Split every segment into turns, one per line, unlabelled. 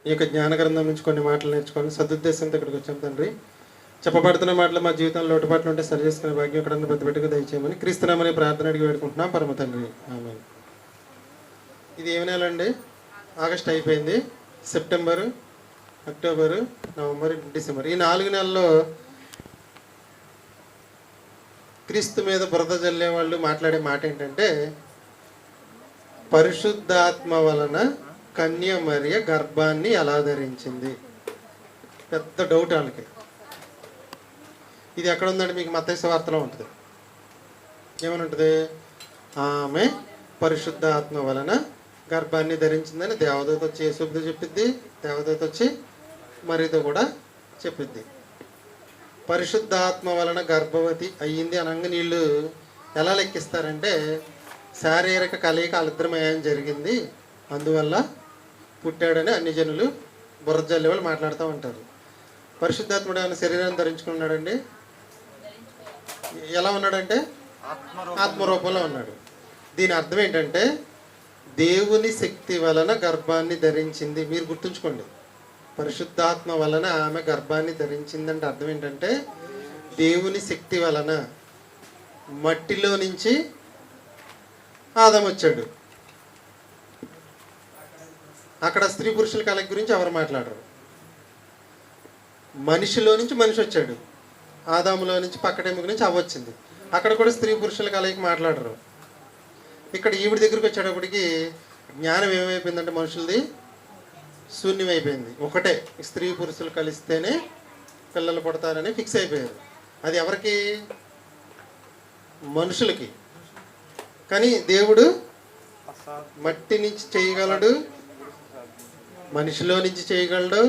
ఈ యొక్క జ్ఞాన గ్రంథం నుంచి కొన్ని మాటలు నేర్చుకొని సదుద్దేశంతో ఇక్కడికి వచ్చాం తండ్రి. చెప్పబడుతున్న మాటలు మా జీవితంలో లోటుపాట్లు ఉంటే సరి చేసుకునే భాగ్యం ఎక్కడన్నా పెద్దపెట్టుగా దయచేయమని క్రీస్తునామని ప్రార్థన అడిగి వేడుకుంటున్నాం పరమ తండ్రి. ఆమేన్. ఇది ఏమి నెల అండి? ఆగస్ట్ అయిపోయింది. సెప్టెంబరు, అక్టోబరు, నవంబర్, డిసెంబర్, ఈ 4 నెలల్లో క్రీస్తు మీద బురద జల్లే వాళ్ళు మాట్లాడే మాట ఏంటంటే, పరిశుద్ధాత్మ వలన కన్య మరియ గర్భాన్ని ఎలా ధరించింది. పెద్ద డౌట్ వాళ్ళకి. ఇది ఎక్కడ ఉందండి? మీకు మత్తయి సువార్తలో ఉంటుంది. ఏమని ఉంటుంది? ఆమె పరిశుద్ధాత్మ వలన గర్భాన్ని ధరించిందని దేవదూత వచ్చి యేసుతో చెప్పిద్ది, దేవదూత వచ్చి మరియతో కూడా చెప్పిద్ది. పరిశుద్ధాత్మ వలన గర్భవతి అయ్యింది అనగా నీళ్ళు ఎలా లెక్కిస్తారంటే, శారీరక కలయిక వాళ్ళిద్దరమయం జరిగింది, అందువల్ల పుట్టాడని అన్ని జనులు బుర్రజల్లి వాళ్ళు మాట్లాడుతూ ఉంటారు. పరిశుద్ధాత్ముడు ఆయన శరీరాన్ని ధరించుకున్నాడండి. ఎలా ఉన్నాడంటే ఆత్మరూపంలో ఉన్నాడు. దీని అర్థం ఏంటంటే, దేవుని శక్తి వలన గర్భాన్ని ధరించింది. మీరు గుర్తుంచుకోండి, పరిశుద్ధాత్మ వలన ఆమె గర్భాన్ని ధరించిందంటే అర్థం ఏంటంటే, దేవుని శక్తి వలన మట్టిలో నుంచి ఆదాము వచ్చాడు. అక్కడ స్త్రీ పురుషుల కలయిక గురించి ఎవరు మాట్లాడరు. మనిషిలో నుంచి మనిషి వచ్చాడు, ఆదాములో నుంచి పక్కటెముక నుంచి అవ్వొచ్చింది. అక్కడ కూడా స్త్రీ పురుషుల కలయిక మాట్లాడరు. ఇక్కడ ఈవిడ దగ్గరికి వచ్చేటప్పటికి జ్ఞానం ఏమైపోయిందంటే మనుషులది శూన్యమైపోయింది. ఒకటే, స్త్రీ పురుషులు కలిస్తేనే పిల్లలు పుడతారని ఫిక్స్ అయిపోయారు. అది ఎవరికి? మనుషులకి. కానీ దేవుడు మట్టి నుంచి చేయగలడు, మనిషిలో నుంచి చేయగలడు,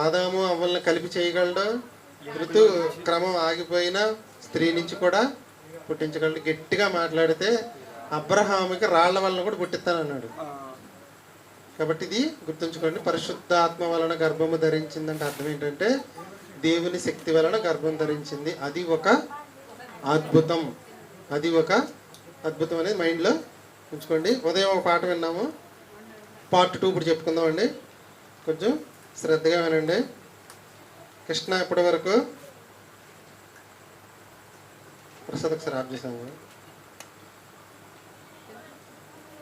ఆదాము అవ్వల్ని కలిపి చేయగలడు, ఋతు క్రమం ఆగిపోయిన స్త్రీ నుంచి కూడా పుట్టించగలడు. గట్టిగా మాట్లాడితే అబ్రహాముకి రాళ్ల వలన కూడా పుట్టిస్తానన్నాడు. కాబట్టి ఇది గుర్తుంచుకోండి. పరిశుద్ధాత్మ వలన గర్భము ధరించిందంటే అర్థం ఏంటంటే, దేవుని శక్తి వలన గర్భం ధరించింది. అది ఒక అద్భుతం. అది ఒక అద్భుతం అనేది మైండ్లో ఉంచుకోండి. ఉదయం ఒక పాట విన్నాము, పార్ట్ 2 ఇప్పుడు చెప్పుకుందామండి. కొంచెం శ్రద్ధగా వినండి. కృష్ణ ఇప్పటి వరకు ప్రసాద్ ఒకసారి ఆఫ్ చేసాము.